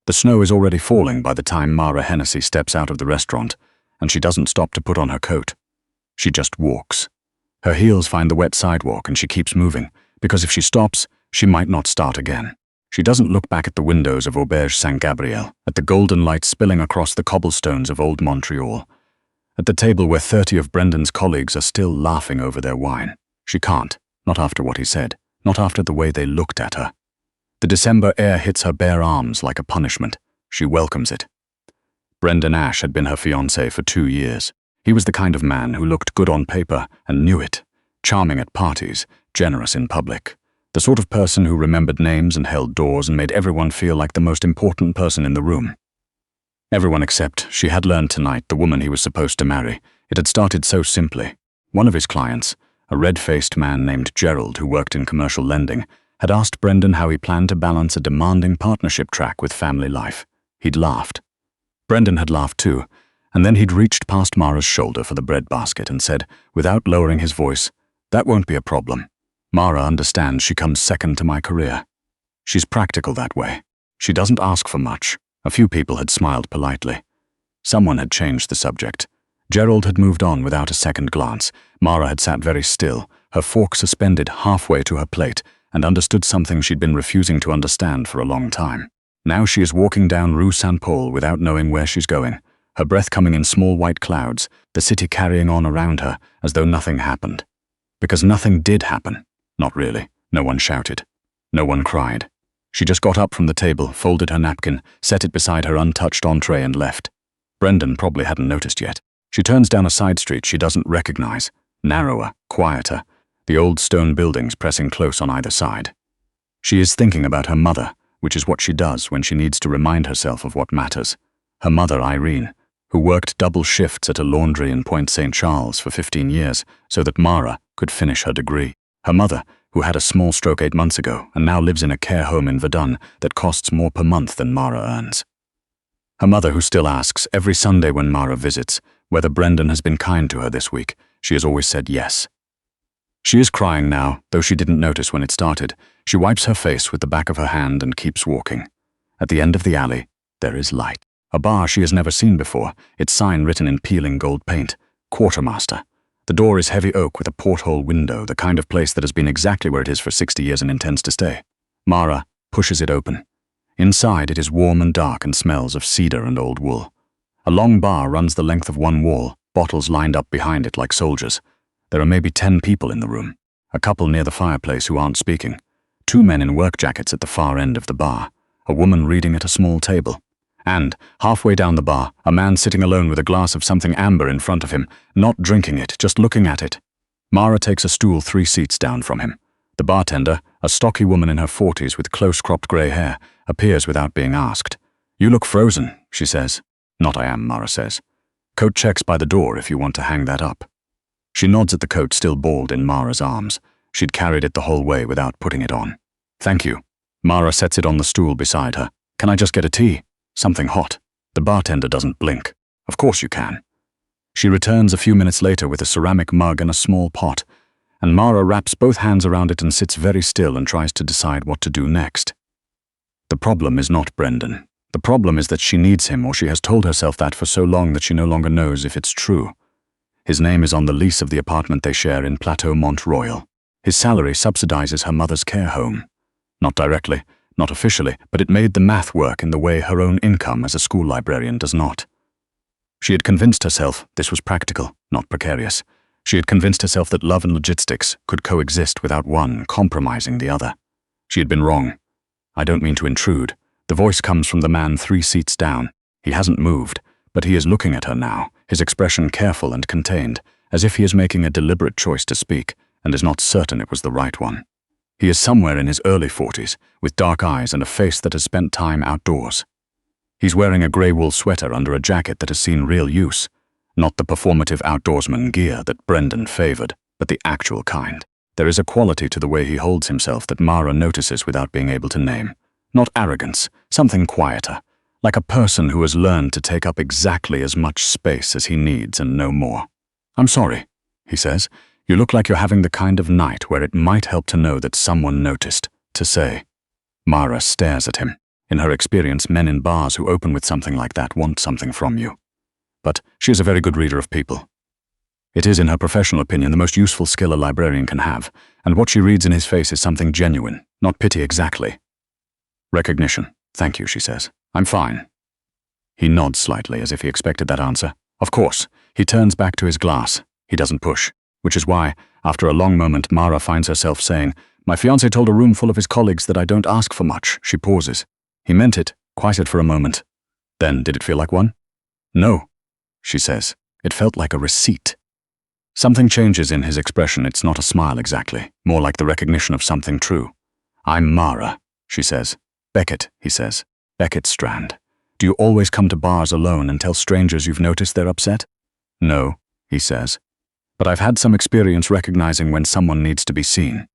The snow is already falling by the time Mara Hennessy steps out of the restaurant, and she doesn't stop to put on her coat. She just walks. Her heels find the wet sidewalk and she keeps moving, because if she stops, she might not start again. She doesn't look back at the windows of Auberge Saint-Gabriel, at the golden light spilling across the cobblestones of old Montreal, at the table where 30 of Brendan's colleagues are still laughing over their wine. She can't, not after what he said, not after the way they looked at her. The December air hits her bare arms like a punishment. She welcomes it. Brendan Ash had been her fiancé for 2 years. He was the kind of man who looked good on paper and knew it, charming at parties, generous in public. The sort of person who remembered names and held doors and made everyone feel like the most important person in the room. Everyone except she had learned tonight the woman he was supposed to marry. It had started so simply. One of his clients, a red-faced man named Gerald who worked in commercial lending, had asked Brendan how he planned to balance a demanding partnership track with family life. He'd laughed. Brendan had laughed too, and then he'd reached past Mara's shoulder for the breadbasket and said, without lowering his voice, "That won't be a problem. Mara understands she comes second to my career. She's practical that way. She doesn't ask for much." A few people had smiled politely. Someone had changed the subject. Gerald had moved on without a second glance. Mara had sat very still, her fork suspended halfway to her plate, and understood something she'd been refusing to understand for a long time. Now she is walking down Rue Saint-Paul without knowing where she's going, her breath coming in small white clouds, the city carrying on around her as though nothing happened. Because nothing did happen. Not really. No one shouted. No one cried. She just got up from the table, folded her napkin, set it beside her untouched entree and left. Brendan probably hadn't noticed yet. She turns down a side street she doesn't recognize. Narrower, quieter, the old stone buildings pressing close on either side. She is thinking about her mother, which is what she does when she needs to remind herself of what matters. Her mother, Irene, who worked double shifts at a laundry in Point St. Charles for 15 years so that Mara could finish her degree. Her mother, who had a small stroke 8 months ago and now lives in a care home in Verdun that costs more per month than Mara earns. Her mother, who still asks every Sunday when Mara visits whether Brendan has been kind to her this week. She has always said yes. She is crying now, though she didn't notice when it started. She wipes her face with the back of her hand and keeps walking. At the end of the alley, there is light. A bar she has never seen before, its sign written in peeling gold paint, Quartermaster. The door is heavy oak with a porthole window, the kind of place that has been exactly where it is for 60 years and intends to stay. Mara pushes it open. Inside, it is warm and dark and smells of cedar and old wool. A long bar runs the length of one wall, bottles lined up behind it like soldiers. There are maybe 10 people in the room. A couple near the fireplace who aren't speaking. 2 men in work jackets at the far end of the bar. A woman reading at a small table. And, halfway down the bar, a man sitting alone with a glass of something amber in front of him, not drinking it, just looking at it. Mara takes a stool 3 seats down from him. The bartender, a stocky woman in her 40s with close-cropped grey hair, appears without being asked. "You look frozen," she says. "Not I am," Mara says. "Coat checks by the door if you want to hang that up." She nods at the coat still balled in Mara's arms. She'd carried it the whole way without putting it on. "Thank you." Mara sets it on the stool beside her. "Can I just get a tea? Something hot." The bartender doesn't blink. "Of course you can." She returns a few minutes later with a ceramic mug and a small pot, and Mara wraps both hands around it and sits very still and tries to decide what to do next. The problem is not Brendan. The problem is that she needs him, or she has told herself that for so long that she no longer knows if it's true. His name is on the lease of the apartment they share in Plateau Mont Royal. His salary subsidizes her mother's care home. Not directly, not officially, but it made the math work in the way her own income as a school librarian does not. She had convinced herself this was practical, not precarious. She had convinced herself that love and logistics could coexist without one compromising the other. She had been wrong. "I don't mean to intrude." The voice comes from the man 3 seats down. He hasn't moved, but he is looking at her now, his expression careful and contained, as if he is making a deliberate choice to speak, and is not certain it was the right one. He is somewhere in his early 40s, with dark eyes and a face that has spent time outdoors. He's wearing a grey wool sweater under a jacket that has seen real use, not the performative outdoorsman gear that Brendan favored, but the actual kind. There is a quality to the way he holds himself that Mara notices without being able to name. Not arrogance, something quieter, like a person who has learned to take up exactly as much space as he needs and no more. "I'm sorry," he says. "You look like you're having the kind of night where it might help to know that someone noticed." To say. Mara stares at him. In her experience, men in bars who open with something like that want something from you. But she is a very good reader of people. It is, in her professional opinion, the most useful skill a librarian can have, and what she reads in his face is something genuine, not pity exactly. Recognition. Thank you, she says. I'm fine. He nods slightly, as if he expected that answer. Of course. He turns back to his glass. He doesn't push, which is why, after a long moment, Mara finds herself saying, "My fiancé told a room full of his colleagues that I don't ask for much." She pauses. He meant it, quieted for a moment. Then, did it feel like one? No, she says. It felt like a receipt. Something changes in his expression. It's not a smile exactly, more like the recognition of something true. I'm Mara, she says. Beckett, he says. Beckett Strand. Do you always come to bars alone and tell strangers you've noticed they're upset? No, he says. But I've had some experience recognizing when someone needs to be seen.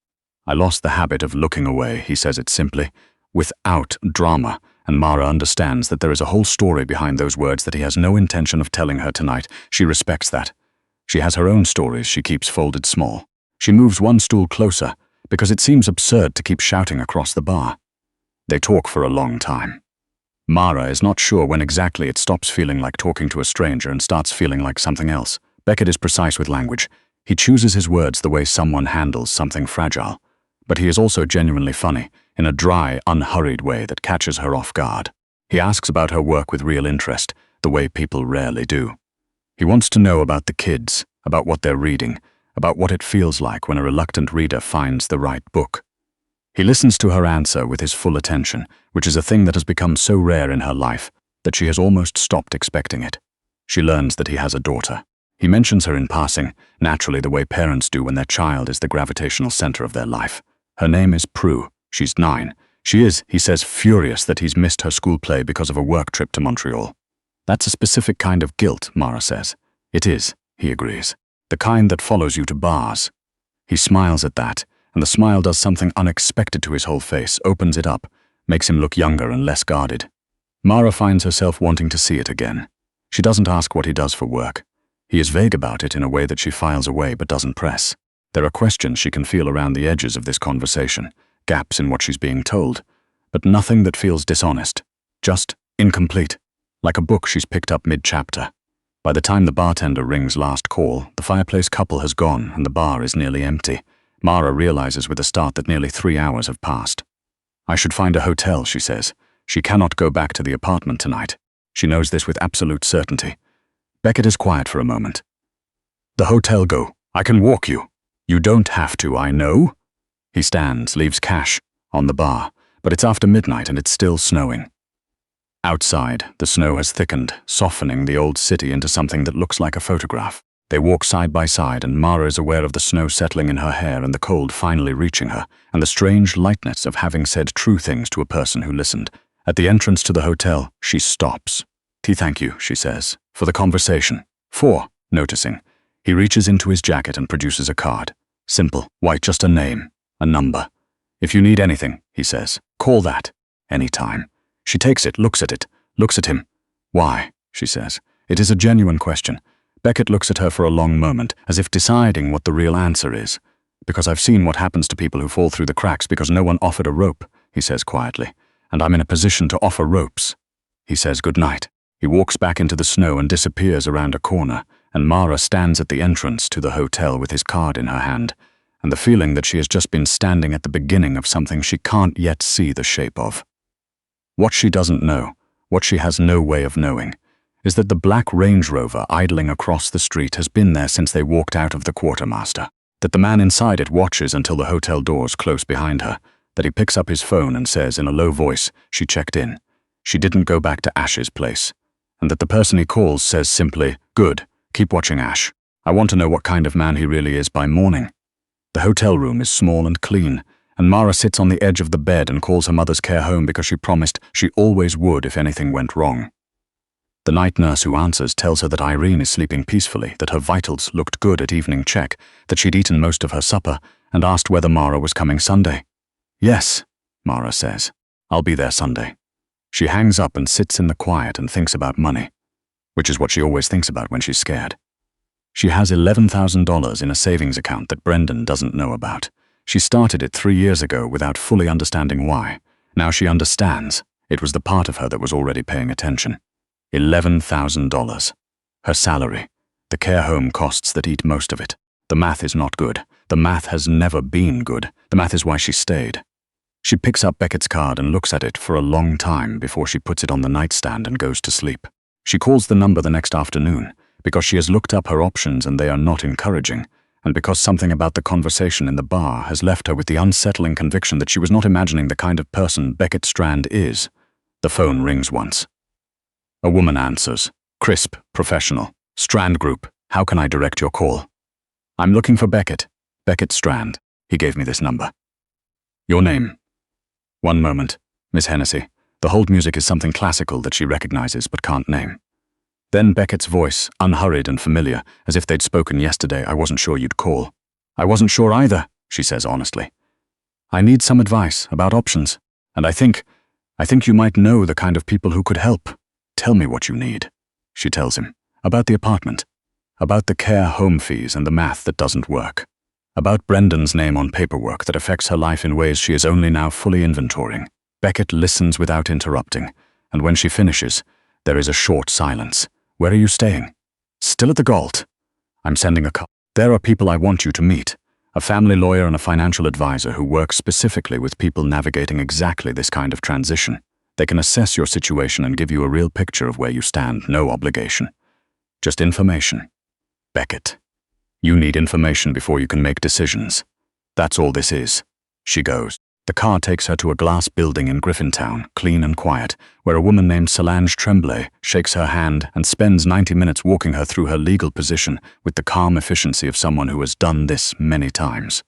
I lost the habit of looking away, he says it simply, without drama, and Mara understands that there is a whole story behind those words that he has no intention of telling her tonight. She respects that. She has her own stories she keeps folded small. She moves one stool closer, because it seems absurd to keep shouting across the bar. They talk for a long time. Mara is not sure when exactly it stops feeling like talking to a stranger and starts feeling like something else. Beckett is precise with language. He chooses his words the way someone handles something fragile. But he is also genuinely funny, in a dry, unhurried way that catches her off guard. He asks about her work with real interest, the way people rarely do. He wants to know about the kids, about what they're reading, about what it feels like when a reluctant reader finds the right book. He listens to her answer with his full attention, which is a thing that has become so rare in her life that she has almost stopped expecting it. She learns that he has a daughter. He mentions her in passing, naturally the way parents do when their child is the gravitational center of their life. Her name is Prue. She's 9. She is, he says, furious that he's missed her school play because of a work trip to Montreal. That's a specific kind of guilt, Mara says. It is, he agrees. The kind that follows you to bars. He smiles at that, and the smile does something unexpected to his whole face, opens it up, makes him look younger and less guarded. Mara finds herself wanting to see it again. She doesn't ask what he does for work. He is vague about it in a way that she files away but doesn't press. There are questions she can feel around the edges of this conversation, gaps in what she's being told, but nothing that feels dishonest, just incomplete, like a book she's picked up mid-chapter. By the time the bartender rings last call, the fireplace couple has gone and the bar is nearly empty. Mara realizes with a start that nearly 3 hours have passed. I should find a hotel, she says. She cannot go back to the apartment tonight. She knows this with absolute certainty. Beckett is quiet for a moment. The hotel go. I can walk you. You don't have to, I know. He stands, leaves cash on the bar, but it's after midnight and it's still snowing. Outside, the snow has thickened, softening the old city into something that looks like a photograph. They walk side by side, and Mara is aware of the snow settling in her hair and the cold finally reaching her, and the strange lightness of having said true things to a person who listened. At the entrance to the hotel, she stops. Thank you, she says, for the conversation. Noticing. He reaches into his jacket and produces a card. Simple, white, just a name, a number. If you need anything, he says, call that, anytime. She takes it, looks at it, looks at him. Why, she says. It is a genuine question. Beckett looks at her for a long moment, as if deciding what the real answer is. Because I've seen what happens to people who fall through the cracks because no one offered a rope, he says quietly. And I'm in a position to offer ropes. He says good night. He walks back into the snow and disappears around a corner, and Mara stands at the entrance to the hotel with his card in her hand, and the feeling that she has just been standing at the beginning of something she can't yet see the shape of. What she doesn't know, what she has no way of knowing, is that the black Range Rover idling across the street has been there since they walked out of the quartermaster, that the man inside it watches until the hotel doors close behind her, that he picks up his phone and says in a low voice she checked in. She didn't go back to Ash's place, and that the person he calls says simply, good, keep watching Ash. I want to know what kind of man he really is by morning. The hotel room is small and clean, and Mara sits on the edge of the bed and calls her mother's care home because she promised she always would if anything went wrong. The night nurse who answers tells her that Irene is sleeping peacefully, that her vitals looked good at evening check, that she'd eaten most of her supper, and asked whether Mara was coming Sunday. Yes, Mara says. I'll be there Sunday. She hangs up and sits in the quiet and thinks about money, which is what she always thinks about when she's scared. She has $11,000 in a savings account that Brendan doesn't know about. She started it 3 years ago without fully understanding why. Now she understands. It was the part of her that was already paying attention. $11,000. Her salary. The care home costs that eat most of it. The math is not good. The math has never been good. The math is why she stayed. She picks up Beckett's card and looks at it for a long time before she puts it on the nightstand and goes to sleep. She calls the number the next afternoon because she has looked up her options and they are not encouraging, and because something about the conversation in the bar has left her with the unsettling conviction that she was not imagining the kind of person Beckett Strand is. The phone rings once. A woman answers. Crisp, professional. Strand Group, how can I direct your call? I'm looking for Beckett. Beckett Strand. He gave me this number. Your name? One moment, Miss Hennessy. The hold music is something classical that she recognizes but can't name. Then Beckett's voice, unhurried and familiar, as if they'd spoken yesterday. I wasn't sure you'd call. I wasn't sure either, she says honestly. I need some advice about options, and I think you might know the kind of people who could help. Tell me what you need, she tells him. About the apartment. About the care home fees and the math that doesn't work. About Brendan's name on paperwork that affects her life in ways she is only now fully inventorying. Beckett listens without interrupting, and when she finishes, there is a short silence. Where are you staying? Still at the Galt. I'm sending a call. There are people I want you to meet. A family lawyer and a financial advisor who work specifically with people navigating exactly this kind of transition. They can assess your situation and give you a real picture of where you stand. No obligation. Just information. Beckett. You need information before you can make decisions. That's all this is. She goes. The car takes her to a glass building in Griffintown, clean and quiet, where a woman named Solange Tremblay shakes her hand and spends 90 minutes walking her through her legal position with the calm efficiency of someone who has done this many times.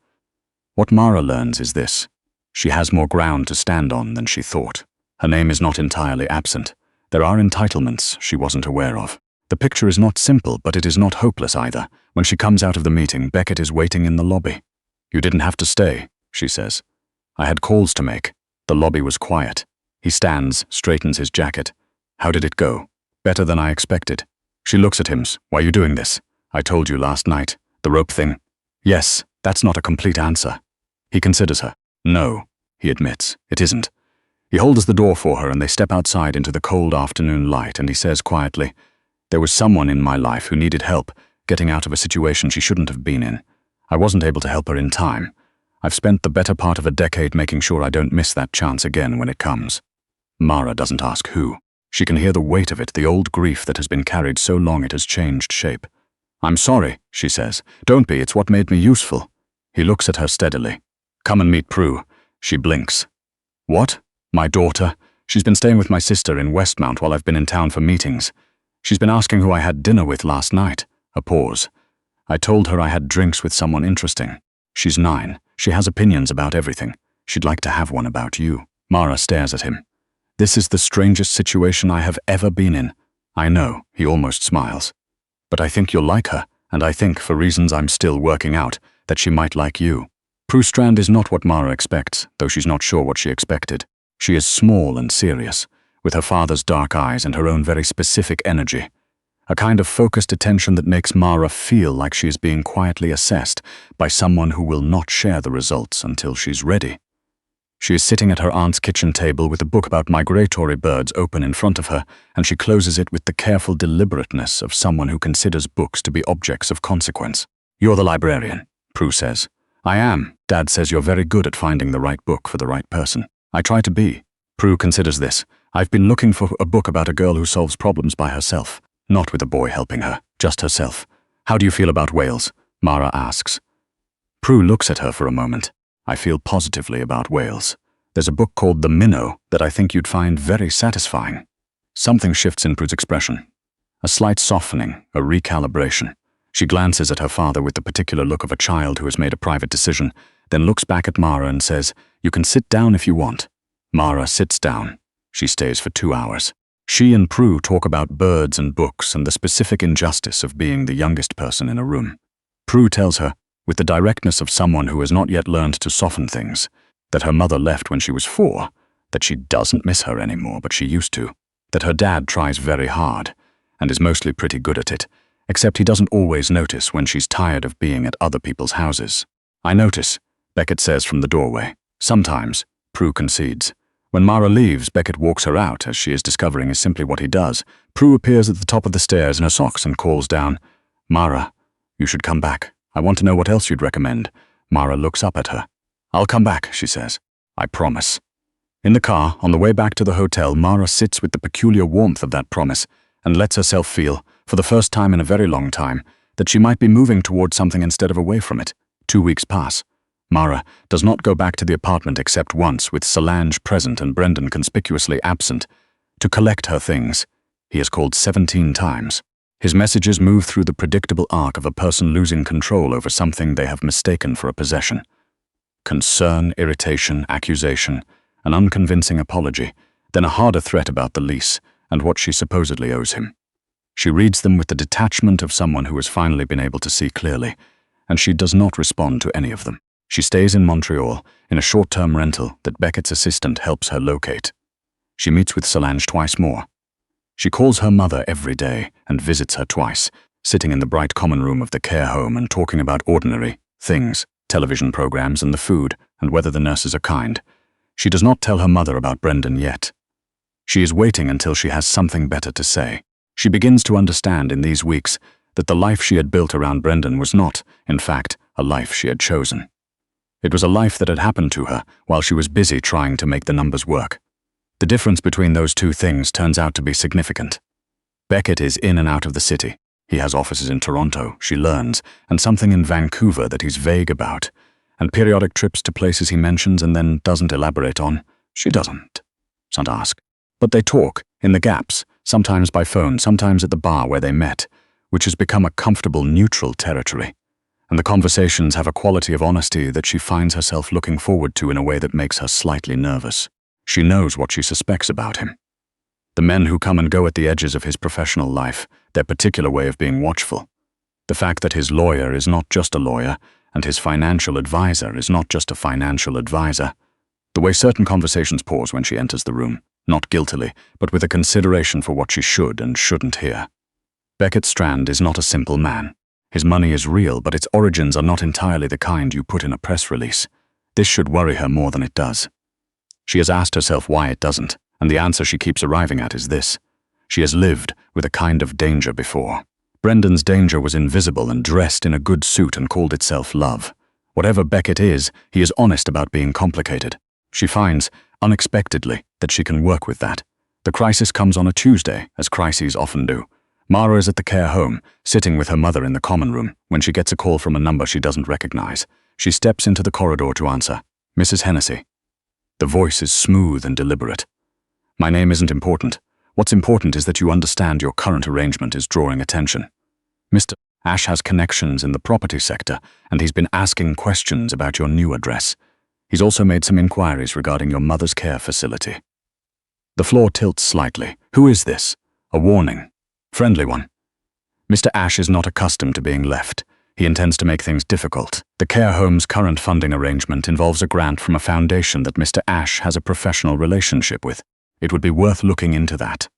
What Mara learns is this. She has more ground to stand on than she thought. Her name is not entirely absent. There are entitlements she wasn't aware of. The picture is not simple, but it is not hopeless either. When she comes out of the meeting, Beckett is waiting in the lobby. You didn't have to stay, she says. I had calls to make. The lobby was quiet. He stands, straightens his jacket. How did it go? Better than I expected. She looks at him. Why are you doing this? I told you last night. The rope thing. Yes, that's not a complete answer. He considers her. No, he admits, it isn't. He holds the door for her and they step outside into the cold afternoon light, and he says quietly, there was someone in my life who needed help getting out of a situation she shouldn't have been in. I wasn't able to help her in time. I've spent the better part of a decade making sure I don't miss that chance again when it comes. Mara doesn't ask who. She can hear the weight of it, the old grief that has been carried so long it has changed shape. I'm sorry, she says. Don't be, it's what made me useful. He looks at her steadily. Come and meet Prue. She blinks. What? My daughter? She's been staying with my sister in Westmount while I've been in town for meetings. She's been asking who I had dinner with last night. A pause. I told her I had drinks with someone interesting. She's 9. She has opinions about everything. She'd like to have one about you. Mara stares at him. This is the strangest situation I have ever been in. I know, he almost smiles. But I think you'll like her, and I think, for reasons I'm still working out, that she might like you. Prue Strand is not what Mara expects, though she's not sure what she expected. She is small and serious, with her father's dark eyes and her own very specific energy. A kind of focused attention that makes Mara feel like she is being quietly assessed by someone who will not share the results until she's ready. She is sitting at her aunt's kitchen table with a book about migratory birds open in front of her, and she closes it with the careful deliberateness of someone who considers books to be objects of consequence. You're the librarian, Prue says. I am. Dad says you're very good at finding the right book for the right person. I try to be. Prue considers this. I've been looking for a book about a girl who solves problems by herself. Not with a boy helping her, just herself. How do you feel about whales? Mara asks. Prue looks at her for a moment. I feel positively about whales. There's a book called The Minnow that I think you'd find very satisfying. Something shifts in Prue's expression. A slight softening, a recalibration. She glances at her father with the particular look of a child who has made a private decision, then looks back at Mara and says, You can sit down if you want. Mara sits down. She stays for 2 hours. She and Prue talk about birds and books and the specific injustice of being the youngest person in a room. Prue tells her, with the directness of someone who has not yet learned to soften things, that her mother left when she was 4, that she doesn't miss her anymore, but she used to, that her dad tries very hard and is mostly pretty good at it, except he doesn't always notice when she's tired of being at other people's houses. I notice, Beckett says from the doorway. Sometimes, Prue concedes. When Mara leaves, Beckett walks her out, as she is discovering is simply what he does. Prue appears at the top of the stairs in her socks and calls down, "Mara, you should come back. I want to know what else you'd recommend." Mara looks up at her. "I'll come back," she says. "I promise." In the car, on the way back to the hotel, Mara sits with the peculiar warmth of that promise and lets herself feel, for the first time in a very long time, that she might be moving towards something instead of away from it. 2 weeks pass. Mara does not go back to the apartment except once, with Solange present and Brendan conspicuously absent, to collect her things. He is called 17 times. His messages move through the predictable arc of a person losing control over something they have mistaken for a possession. Concern, irritation, accusation, an unconvincing apology, then a harder threat about the lease and what she supposedly owes him. She reads them with the detachment of someone who has finally been able to see clearly, and she does not respond to any of them. She stays in Montreal, in a short-term rental that Beckett's assistant helps her locate. She meets with Solange twice more. She calls her mother every day and visits her twice, sitting in the bright common room of the care home and talking about ordinary things, television programs and the food, and whether the nurses are kind. She does not tell her mother about Brendan yet. She is waiting until she has something better to say. She begins to understand in these weeks that the life she had built around Brendan was not, in fact, a life she had chosen. It was a life that had happened to her while she was busy trying to make the numbers work. The difference between those two things turns out to be significant. Beckett is in and out of the city. He has offices in Toronto, she learns, and something in Vancouver that he's vague about, and periodic trips to places he mentions and then doesn't elaborate on. She doesn't ask. But they talk, in the gaps, sometimes by phone, sometimes at the bar where they met, which has become a comfortable neutral territory. And the conversations have a quality of honesty that she finds herself looking forward to in a way that makes her slightly nervous. She knows what she suspects about him. The men who come and go at the edges of his professional life, their particular way of being watchful. The fact that his lawyer is not just a lawyer, and his financial advisor is not just a financial advisor. The way certain conversations pause when she enters the room, not guiltily, but with a consideration for what she should and shouldn't hear. Beckett Strand is not a simple man. His money is real, but its origins are not entirely the kind you put in a press release. This should worry her more than it does. She has asked herself why it doesn't, and the answer she keeps arriving at is this. She has lived with a kind of danger before. Brendan's danger was invisible and dressed in a good suit and called itself love. Whatever Beckett is, he is honest about being complicated. She finds, unexpectedly, that she can work with that. The crisis comes on a Tuesday, as crises often do. Mara is at the care home, sitting with her mother in the common room, when she gets a call from a number she doesn't recognize. She steps into the corridor to answer. "Mrs. Hennessy." The voice is smooth and deliberate. "My name isn't important. What's important is that you understand your current arrangement is drawing attention. Mr. Ash has connections in the property sector, and he's been asking questions about your new address. He's also made some inquiries regarding your mother's care facility." The floor tilts slightly. Who is this? A warning. Friendly one. Mr. Ash is not accustomed to being left. He intends to make things difficult. The care home's current funding arrangement involves a grant from a foundation that Mr. Ash has a professional relationship with. It would be worth looking into that.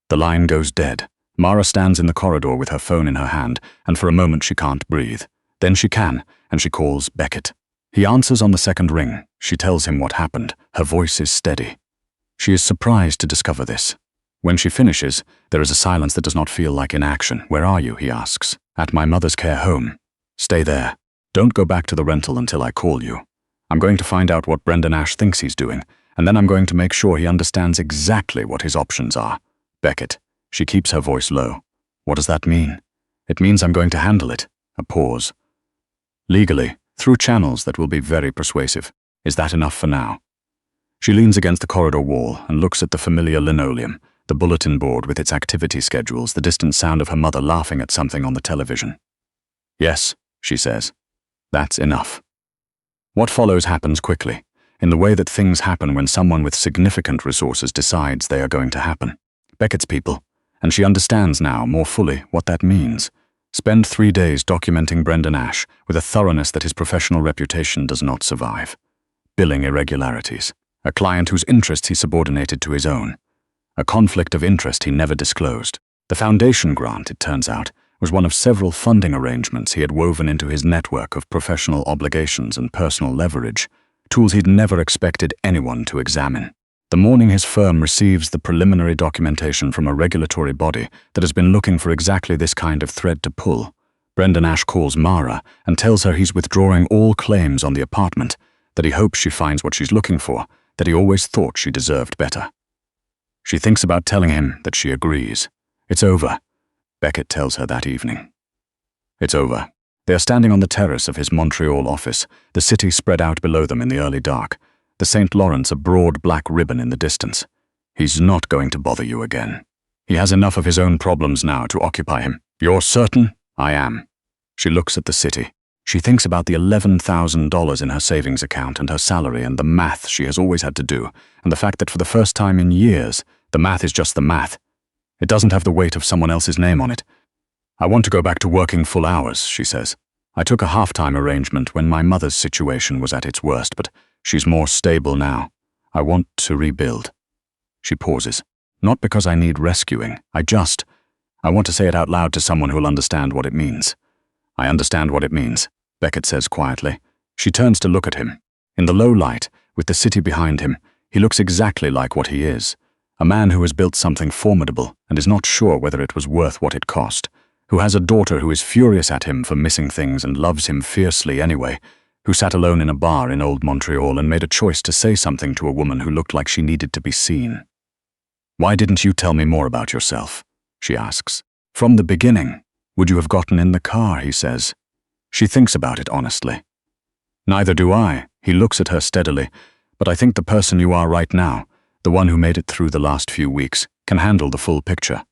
The line goes dead. Mara stands in the corridor with her phone in her hand, and for a moment she can't breathe. Then she can, and she calls Beckett. He answers on the second ring. She tells him what happened. Her voice is steady. She is surprised to discover this. When she finishes, there is a silence that does not feel like inaction. "Where are you?" he asks. "At my mother's care home." "Stay there. Don't go back to the rental until I call you. I'm going to find out what Brendan Ash thinks he's doing, and then I'm going to make sure he understands exactly what his options are." "Beckett." She keeps her voice low. "What does that mean?" "It means I'm going to handle it." A pause. "Legally, through channels that will be very persuasive. Is that enough for now?" She leans against the corridor wall and looks at the familiar linoleum, the bulletin board with its activity schedules, the distant sound of her mother laughing at something on the television. "Yes," she says. "That's enough." What follows happens quickly, in the way that things happen when someone with significant resources decides they are going to happen. Beckett's people, and she understands now more fully what that means. Spend 3 days documenting Brendan Ash with a thoroughness that his professional reputation does not survive. Billing irregularities. A client whose interests he subordinated to his own. A conflict of interest he never disclosed. The foundation grant, it turns out, was one of several funding arrangements he had woven into his network of professional obligations and personal leverage, tools he'd never expected anyone to examine. The morning his firm receives the preliminary documentation from a regulatory body that has been looking for exactly this kind of thread to pull, Brendan Ash calls Mara and tells her he's withdrawing all claims on the apartment, that he hopes she finds what she's looking for, that he always thought she deserved better. She thinks about telling him that she agrees. It's over, Beckett tells her that evening. It's over. They are standing on the terrace of his Montreal office, the city spread out below them in the early dark, the St. Lawrence a broad black ribbon in the distance. He's not going to bother you again. He has enough of his own problems now to occupy him. You're certain? I am. She looks at the city. She thinks about the $11,000 in her savings account and her salary and the math she has always had to do, and the fact that for the first time in years, the math is just the math. It doesn't have the weight of someone else's name on it. I want to go back to working full hours, she says. I took a half-time arrangement when my mother's situation was at its worst, but she's more stable now. I want to rebuild. She pauses. Not because I need rescuing. I want to say it out loud to someone who'll understand what it means. I understand what it means, Beckett says quietly. She turns to look at him. In the low light, with the city behind him, he looks exactly like what he is. A man who has built something formidable and is not sure whether it was worth what it cost, who has a daughter who is furious at him for missing things and loves him fiercely anyway, who sat alone in a bar in old Montreal and made a choice to say something to a woman who looked like she needed to be seen. Why didn't you tell me more about yourself? She asks. From the beginning. Would you have gotten in the car, he says. She thinks about it honestly. Neither do I, he looks at her steadily, but I think the person you are right now, the one who made it through the last few weeks, can handle the full picture.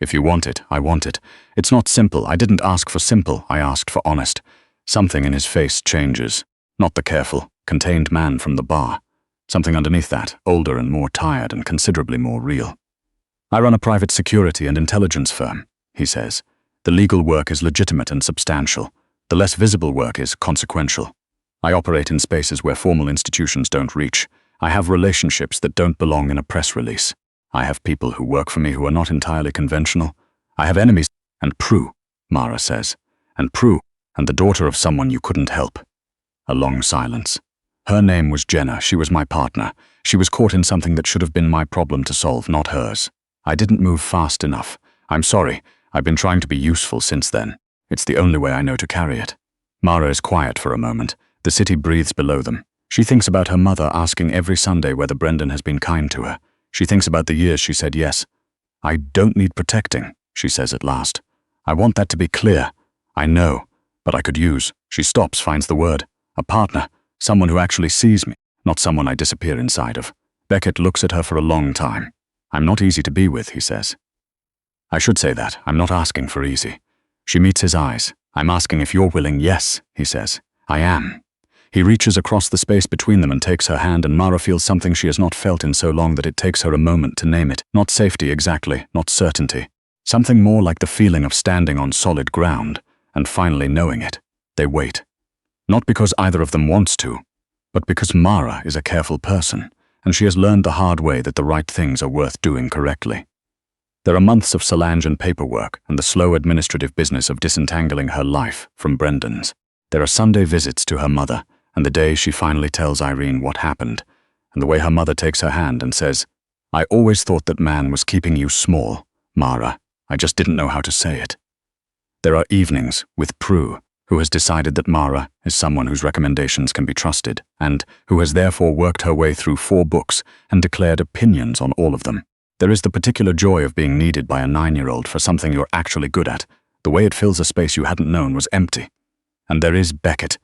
If you want it, I want it. It's not simple. I didn't ask for simple. I asked for honest. Something in his face changes. Not the careful, contained man from the bar. Something underneath that, older and more tired and considerably more real. I run a private security and intelligence firm, he says. The legal work is legitimate and substantial. The less visible work is consequential. I operate in spaces where formal institutions don't reach. I have relationships that don't belong in a press release. I have people who work for me who are not entirely conventional. I have enemies. And Prue, Mara says. And Prue, and the daughter of someone you couldn't help. A long silence. Her name was Jenna. She was my partner. She was caught in something that should have been my problem to solve, not hers. I didn't move fast enough. I'm sorry. I've been trying to be useful since then. It's the only way I know to carry it. Mara is quiet for a moment. The city breathes below them. She thinks about her mother asking every Sunday whether Brendan has been kind to her. She thinks about the years she said yes. I don't need protecting, she says at last. I want that to be clear. I know, but I could use. She stops, finds the word. A partner, someone who actually sees me, not someone I disappear inside of. Beckett looks at her for a long time. I'm not easy to be with, he says. I should say that. I'm not asking for easy. She meets his eyes. I'm asking if you're willing. Yes, he says. I am. He reaches across the space between them and takes her hand, and Mara feels something she has not felt in so long that it takes her a moment to name it. Not safety exactly, not certainty. Something more like the feeling of standing on solid ground, and finally knowing it. They wait. Not because either of them wants to, but because Mara is a careful person, and she has learned the hard way that the right things are worth doing correctly. There are months of Solange and paperwork and the slow administrative business of disentangling her life from Brendan's. There are Sunday visits to her mother, and the day she finally tells Irene what happened, and the way her mother takes her hand and says, I always thought that man was keeping you small, Mara. I just didn't know how to say it. There are evenings with Prue, who has decided that Mara is someone whose recommendations can be trusted, and who has therefore worked her way through 4 books and declared opinions on all of them. There is the particular joy of being needed by a 9-year-old for something you're actually good at. The way it fills a space you hadn't known was empty. And there is Beckett.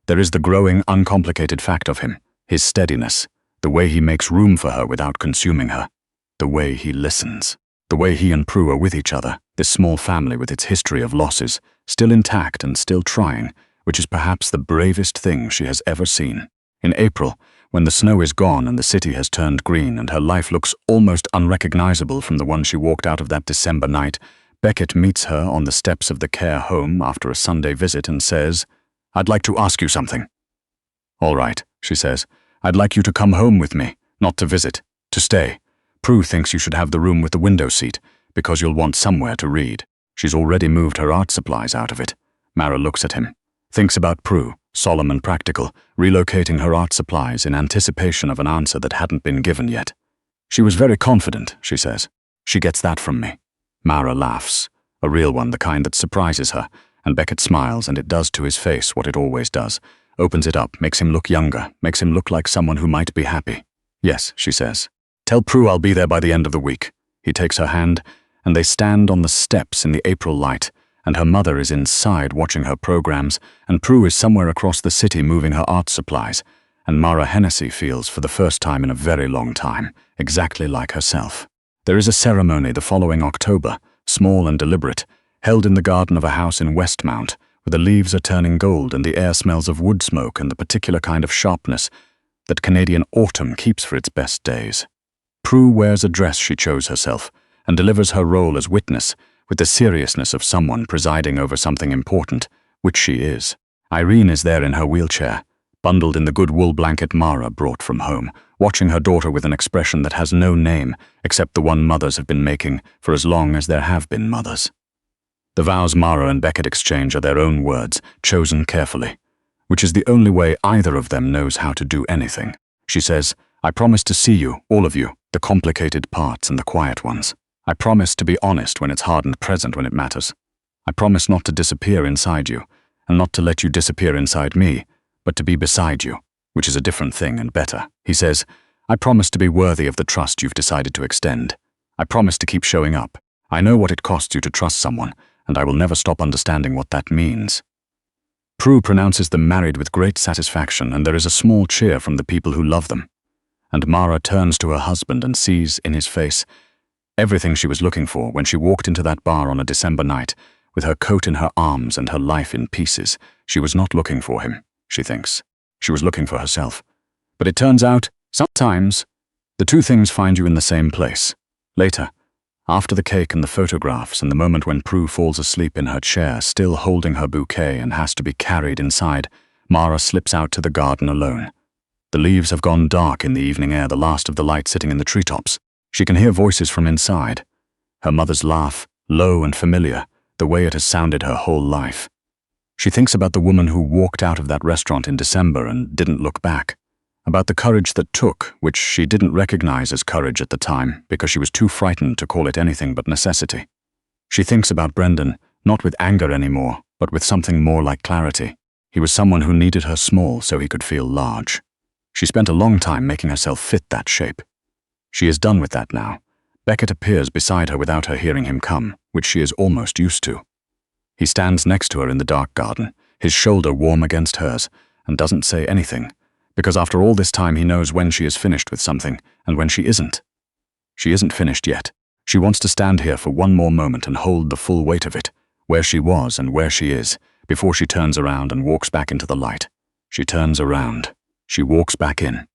There is the growing, uncomplicated fact of him, his steadiness, the way he makes room for her without consuming her, the way he listens, the way he and Prue are with each other, this small family with its history of losses, still intact and still trying, which is perhaps the bravest thing she has ever seen. In April, when the snow is gone and the city has turned green and her life looks almost unrecognizable from the one she walked out of that December night, Beckett meets her on the steps of the care home after a Sunday visit and says, I'd like to ask you something. All right, she says. I'd like you to come home with me, not to visit, to stay. Prue thinks you should have the room with the window seat, because you'll want somewhere to read. She's already moved her art supplies out of it. Mara looks at him, thinks about Prue, solemn and practical, relocating her art supplies in anticipation of an answer that hadn't been given yet. She was very confident, she says. She gets that from me. Mara laughs, a real one, the kind that surprises her, and Beckett smiles, and it does to his face what it always does. Opens it up, makes him look younger, makes him look like someone who might be happy. Yes, she says. Tell Prue I'll be there by the end of the week. He takes her hand, and they stand on the steps in the April light, and her mother is inside watching her programs, and Prue is somewhere across the city moving her art supplies, and Mara Hennessy feels for the first time in a very long time, exactly like herself. There is a ceremony the following October, small and deliberate, held in the garden of a house in Westmount, where the leaves are turning gold and the air smells of wood smoke and the particular kind of sharpness that Canadian autumn keeps for its best days. Prue wears a dress she chose herself and delivers her role as witness with the seriousness of someone presiding over something important, which she is. Irene is there in her wheelchair, bundled in the good wool blanket Mara brought from home, watching her daughter with an expression that has no name except the one mothers have been making for as long as there have been mothers. The vows Mara and Beckett exchange are their own words, chosen carefully, which is the only way either of them knows how to do anything. She says, I promise to see you, all of you, the complicated parts and the quiet ones. I promise to be honest when it's hard and present when it matters. I promise not to disappear inside you, and not to let you disappear inside me, but to be beside you, which is a different thing and better. He says, I promise to be worthy of the trust you've decided to extend. I promise to keep showing up. I know what it costs you to trust someone, and I will never stop understanding what that means. Prue pronounces them married with great satisfaction, and there is a small cheer from the people who love them. And Mara turns to her husband and sees in his face everything she was looking for when she walked into that bar on a December night, with her coat in her arms and her life in pieces. She was not looking for him, she thinks. She was looking for herself. But it turns out, sometimes, the two things find you in the same place. Later, after the cake and the photographs and the moment when Prue falls asleep in her chair, still holding her bouquet and has to be carried inside, Mara slips out to the garden alone. The leaves have gone dark in the evening air, the last of the light sitting in the treetops. She can hear voices from inside. Her mother's laugh, low and familiar, the way it has sounded her whole life. She thinks about the woman who walked out of that restaurant in December and didn't look back. About the courage that took, which she didn't recognize as courage at the time because she was too frightened to call it anything but necessity. She thinks about Brendan, not with anger anymore, but with something more like clarity. He was someone who needed her small so he could feel large. She spent a long time making herself fit that shape. She is done with that now. Beckett appears beside her without her hearing him come, which she is almost used to. He stands next to her in the dark garden, his shoulder warm against hers, and doesn't say anything, because after all this time he knows when she is finished with something and when she isn't. She isn't finished yet. She wants to stand here for one more moment and hold the full weight of it, where she was and where she is, before she turns around and walks back into the light. She turns around. She walks back in.